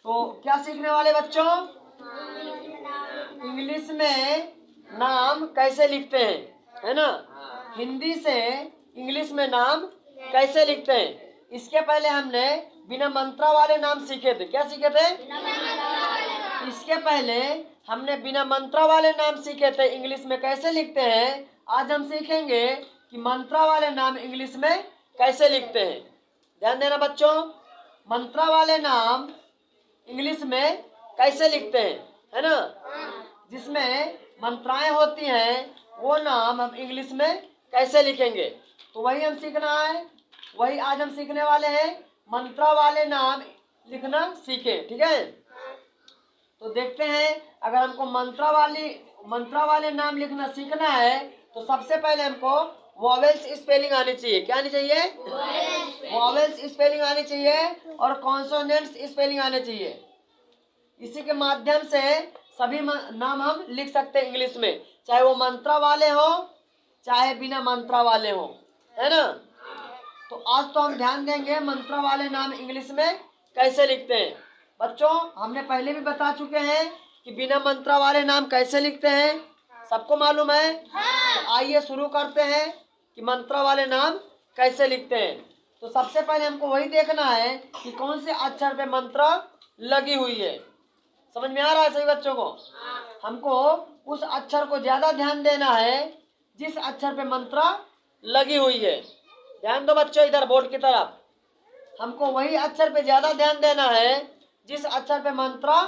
तो क्या सीखने वाले बच्चों? इंग्लिश में नाम कैसे लिखते हैं, है ना। हिंदी से इंग्लिश में नाम कैसे लिखते हैं। इसके पहले हमने बिना मंत्रा वाले नाम सीखे थे। क्या सीखे थे? इसके पहले हमने बिना मंत्रा वाले नाम सीखे थे इंग्लिश में कैसे लिखते हैं। आज हम सीखेंगे कि मंत्रा वाले नाम इंग्लिश में कैसे लिखते हैं। ध्यान देना बच्चों, मंत्रा वाले नाम इंग्लिश में कैसे लिखते हैं, है ना। जिसमें मंत्राएं होती हैं वो नाम हम इंग्लिश में कैसे लिखेंगे, तो वही हम सीखना है। वही आज हम सीखने वाले हैं, मंत्रा वाले नाम लिखना सीखे। ठीक है, तो देखते हैं। अगर हमको मंत्रा वाले नाम लिखना सीखना है तो सबसे पहले हमको वॉवेल्स स्पेलिंग आनी चाहिए। क्या आनी चाहिए? वॉवेल्स स्पेलिंग आनी चाहिए और कॉन्सोनेंट्स स्पेलिंग आने चाहिए। इसी के माध्यम से सभी नाम हम लिख सकते हैं इंग्लिश में, चाहे वो मंत्रा वाले हो चाहे बिना मंत्रा वाले हो, है ना। तो आज तो हम ध्यान देंगे मंत्रा वाले नाम इंग्लिश में कैसे लिखते हैं। बच्चों हमने पहले भी बता चुके हैं कि बिना मंत्रा वाले नाम कैसे लिखते हैं, सबको मालूम है। तो आइए शुरू करते हैं कि मंत्रा वाले नाम कैसे लिखते हैं। तो सबसे पहले हमको वही देखना है कि कौन से अक्षर पे मंत्रा लगी हुई है। समझ में आ रहा है सभी बच्चों को? हमको उस अक्षर को ज्यादा ध्यान देना है जिस अक्षर पे मंत्रा लगी हुई है। ध्यान दो बच्चों इधर बोर्ड की तरफ। हमको वही अक्षर पे ज्यादा ध्यान देना है जिस अक्षर पे मंत्रा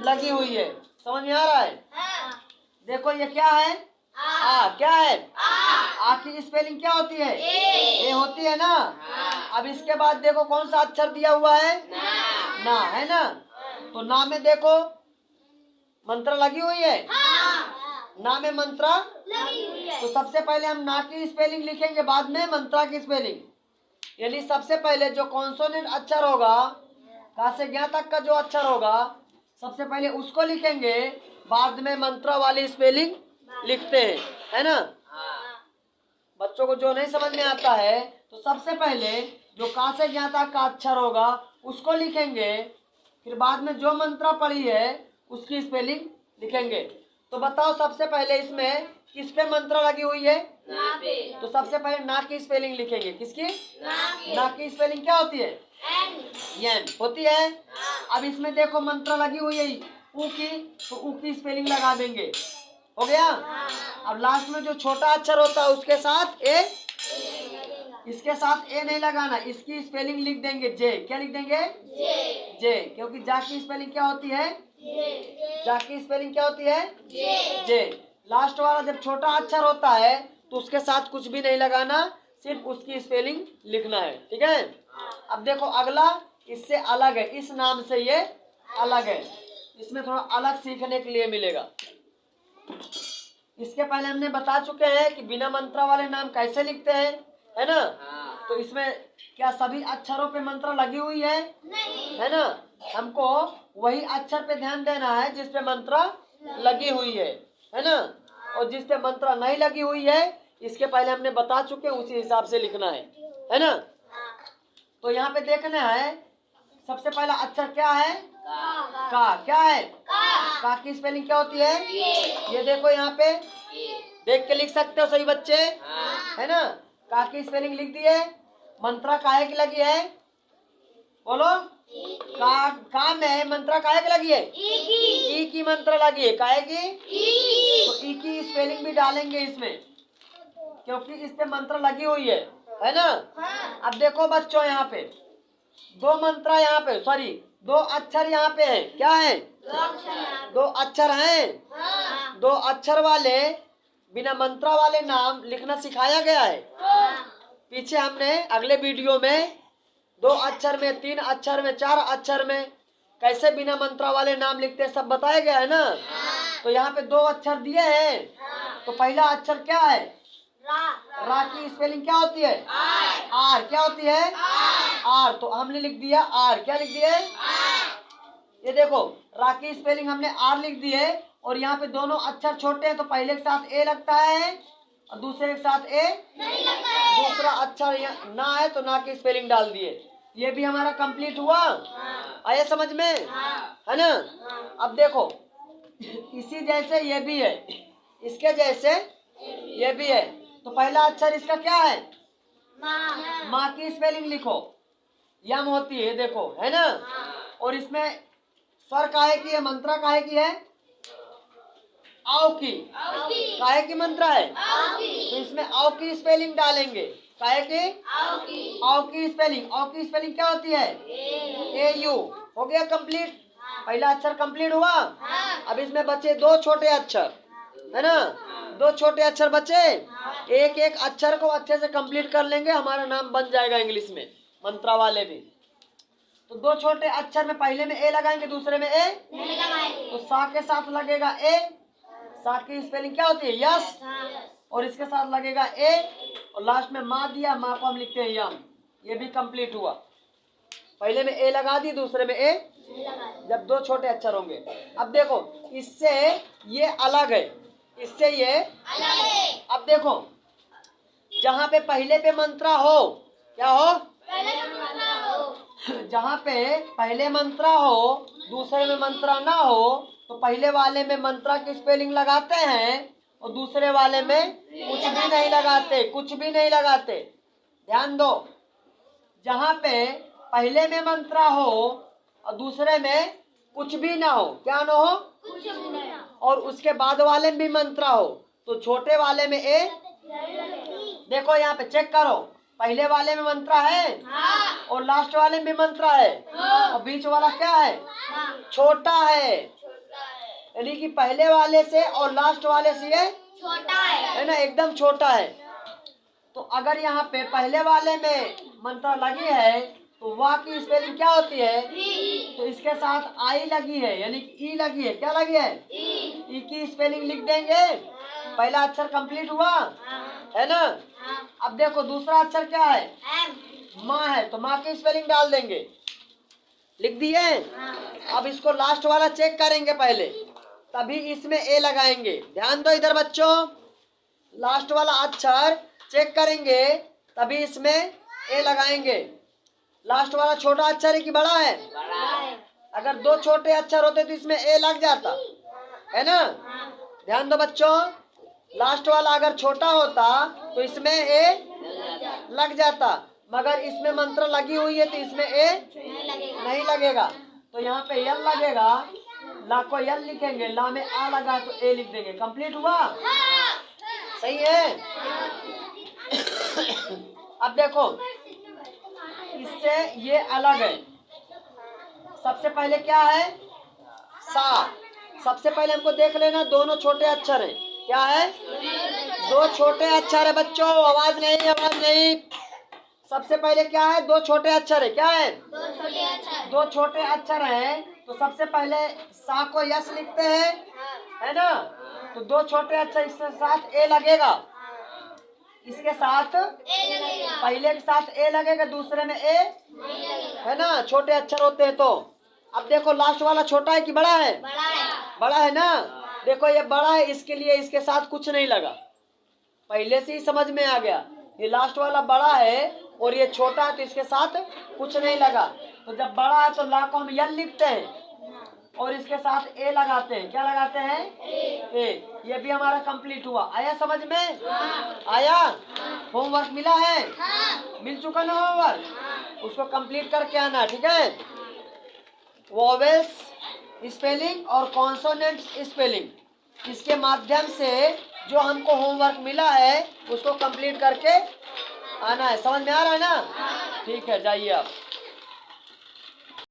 लगी हुई है। समझ में आ रहा है? देखो ये क्या है? आ। क्या है? आ की स्पेलिंग क्या होती है? ए होती है ना। अब इसके बाद देखो कौन सा अक्षर दिया हुआ है? ना, है ना। तो ना में देखो मंत्रा लगी हुई है। ना में मंत्रा लगी हुई है। तो सबसे पहले हम ना की स्पेलिंग लिखेंगे, बाद में मंत्रा की स्पेलिंग। यानी सबसे पहले जो कॉन्सोनेंट अक्षर होगा, का से ज्ञा तक का जो अक्षर होगा, सबसे पहले उसको लिखेंगे, बाद में मंत्रा वाली स्पेलिंग लिखते हैं, है ना। बच्चों को जो नहीं समझ में आता है तो सबसे पहले जो का से ज्ञा तक का अक्षर होगा उसको लिखेंगे, फिर बाद में जो मंत्रा पढ़ी है उसकी स्पेलिंग लिखेंगे। तो बताओ सबसे पहले इसमें किस पे मंत्रा लगी हुई है? ना पे। तो सबसे पहले ना की स्पेलिंग लिखेंगे। किसकी? ना की स्पेलिंग क्या होती है? एन होती है। अब इसमें देखो मंत्रा लगी हुई है ऊ की, तो ऊ की स्पेलिंग लगा देंगे। हो गया। अब लास्ट में जो छोटा अक्षर होता है उसके साथ ए, इसके साथ ए नहीं लगाना, इसकी स्पेलिंग लिख देंगे जे। क्या लिख देंगे? जे। क्योंकि जा की स्पेलिंग क्या होती है? जा की स्पेलिंग क्या होती है? जे। लास्ट वाला जब छोटा अक्षर होता है तो उसके साथ कुछ भी नहीं लगाना, सिर्फ उसकी स्पेलिंग लिखना है। ठीक है। अब देखो अगला इससे अलग है, इस नाम से ये अलग है, इसमें थोड़ा अलग सीखने के लिए मिलेगा। इसके पहले हमने बता चुके हैं कि बिना मंत्रा वाले नाम कैसे लिखते हैं, है ना। तो इसमें क्या सभी अक्षरों पे मंत्रा लगी हुई है? नहीं, है ना। हमको वही अक्षर पे ध्यान देना है जिस पे मंत्रा लगी हुई है ना। और जिस पे मंत्रा नहीं लगी हुई है इसके पहले हमने बता चुके हैं, उसी हिसाब से लिखना है ना। तो यहाँ पे देखना है सबसे पहला अक्षर क्या है? का। क्या है? का की स्पेलिंग क्या होती है? ये देखो यहाँ पे देख के लिख सकते हो सही बच्चे, है ना। का की स्पेलिंग लिख दिए। मंत्रा काहे की लगी है? बोलो। का में मंत्रा काहे की लगी है? ई की मंत्रा लगी है। काहे की? तो ई की स्पेलिंग भी डालेंगे इसमें, क्योंकि इस पे मंत्रा लगी हुई है ना। अब देखो बच्चों यहाँ पे दो मंत्रा, यहाँ पे सॉरी दो अक्षर यहाँ पे है। क्या है? दो अक्षर हैं। दो अक्षर वाले बिना मंत्रा वाले नाम लिखना सिखाया गया है। पीछे हमने अगले वीडियो में 2 अक्षर में, 3 अक्षर में, 4 अक्षर में कैसे बिना मंत्रा वाले नाम लिखते हैं सब बताया गया है ना। तो यहाँ पे 2 अक्षर दिए हैं। तो पहला अक्षर क्या है? रा की स्पेलिंग क्या होती है? आर। क्या होती है? आर। तो हमने लिख दिया आर। क्या लिख दिए? ये देखो रा की स्पेलिंग हमने आर लिख दी है। और यहाँ पे दोनों अक्षर छोटे हैं तो पहले के साथ ए लगता है और दूसरे के साथ ए नहीं लगता है। दूसरा अक्षर ना है तो ना की स्पेलिंग डाल दिए। ये भी हमारा कंप्लीट हुआ। आया समझ में, है ना। अब देखो इसी जैसे ये भी है, इसके जैसे ये भी है। तो पहला अक्षर इसका क्या है, माँ की स्पेलिंग लिखो, यम होती है देखो, है ना। और इसमें स्वर काहे की है, मंत्रा काहे की है, आओ की, काहे की मंत्रा है, तो इसमें आओ की स्पेलिंग डालेंगे, काहे की, आओ की स्पेलिंग, आओ की स्पेलिंग क्या होती है, ए यू। हो गया कंप्लीट, पहला अक्षर कंप्लीट हुआ। अब इसमें बचे दो छोटे अक्षर, है ना, दो छोटे अक्षर बचे। एक एक अक्षर को अच्छे से कंप्लीट कर लेंगे, हमारा नाम बन जाएगा इंग्लिश में, मंत्रा वाले भी। तो दो छोटे अक्षर में पहले में ए लगाएंगे, दूसरे में ए नहीं लगाएंगे, तो सा के साथ लगेगा ए, सा की स्पेलिंग क्या होती है, यस, और इसके साथ लगेगा ए, और लास्ट में माँ दिया, माँ को हम लिखते हैं यम। ये भी कंप्लीट हुआ, पहले में ए लगा दी, दूसरे में ए, जब दो छोटे अक्षर होंगे। अब देखो इससे ये अलग है, इससे ये अलग है। अब देखो जहाँ पे पहले पे मंत्रा हो, क्या हो, जहाँ पे पहले मंत्रा हो दूसरे में मंत्रा ना हो, तो पहले वाले में मंत्रा की स्पेलिंग लगाते हैं और दूसरे वाले में कुछ भी नहीं लगाते, कुछ भी नहीं लगाते। ध्यान दो, जहाँ पे पहले में मंत्रा हो और दूसरे में कुछ भी ना हो, क्या ना हो, कुछ भी नहीं, और उसके बाद वाले में भी मंत्रा हो, तो छोटे वाले में ए, देखो यहाँ पे चेक करो, पहले वाले में मंत्रा है और लास्ट वाले में भी मंत्रा है, और बीच वाला क्या है, छोटा है, यानी कि पहले वाले से और लास्ट वाले से ये छोटा है ना, एकदम छोटा है। तो अगर यहाँ पे पहले वाले में मंत्रा लगी है तो वाह की स्पेलिंग क्या होती है, तो इसके साथ आई लगी है, यानी कि ई लगी है, क्या लगी है, ई की स्पेलिंग लिख देंगे। पहला अक्षर कंप्लीट हुआ, है ना। अब देखो दूसरा अक्षर क्या है, माँ है, तो माँ की स्पेलिंग डाल देंगे, लिख दिए। अब इसको लास्ट वाला चेक करेंगे पहले, तभी इसमें ए लगाएंगे। ध्यान दो इधर बच्चों, लास्ट वाला अक्षर चेक करेंगे तभी इसमें ए लगाएंगे। लास्ट वाला छोटा अक्षर है कि बड़ा है, अगर दो छोटे अक्षर होते तो इसमें ए लग जाता, है ना। ध्यान दो बच्चों, लास्ट वाला अगर छोटा होता तो इसमें ए लग जाता, मगर इसमें मंत्र लगी हुई है तो इसमें ए नहीं लगेगा, तो यहाँ पे यल लगेगा, ला को यल लिखेंगे, ला में आ लगा तो ए लिख देंगे। कंप्लीट हुआ, सही है। अब देखो इससे ये अलग है, सबसे पहले क्या है, सा। सबसे पहले हमको देख लेना दोनों छोटे अक्षर हैं, क्या है, दो छोटे अक्षर है बच्चों, आवाज नहीं, आवाज नहीं। सबसे पहले क्या है, दो छोटे अक्षर है, क्या है, दो छोटे अक्षर है। तो सबसे पहले सा को यस लिखते हैं, है ना, तो दो छोटे अक्षर, इसके साथ ए लगेगा, इसके साथ पहले के साथ ए लगेगा, दूसरे में ए, है ना, छोटे अक्षर होते हैं। तो अब देखो लास्ट वाला छोटा है कि बड़ा है, बड़ा है ना। देखो ये बड़ा है, इसके लिए इसके साथ कुछ नहीं लगा, पहले से ही समझ में आ गया, ये लास्ट वाला बड़ा है और ये छोटा है तो इसके साथ कुछ नहीं लगा। तो जब बड़ा है तो ला को हम यल लिखते हैं और इसके साथ ए लगाते हैं, क्या लगाते हैं, ए। ये भी हमारा कंप्लीट हुआ। आया समझ में, आया, होमवर्क मिला है, मिल चुका ना होमवर्क, उसको कंप्लीट करके आना, ठीक है। वोवेल्स स्पेलिंग और कॉन्सोनेंट्स स्पेलिंग, इसके माध्यम से जो हमको होमवर्क मिला है उसको कंप्लीट करके आना है। समझ में आ रहा है ना, ठीक है, जाइए आप।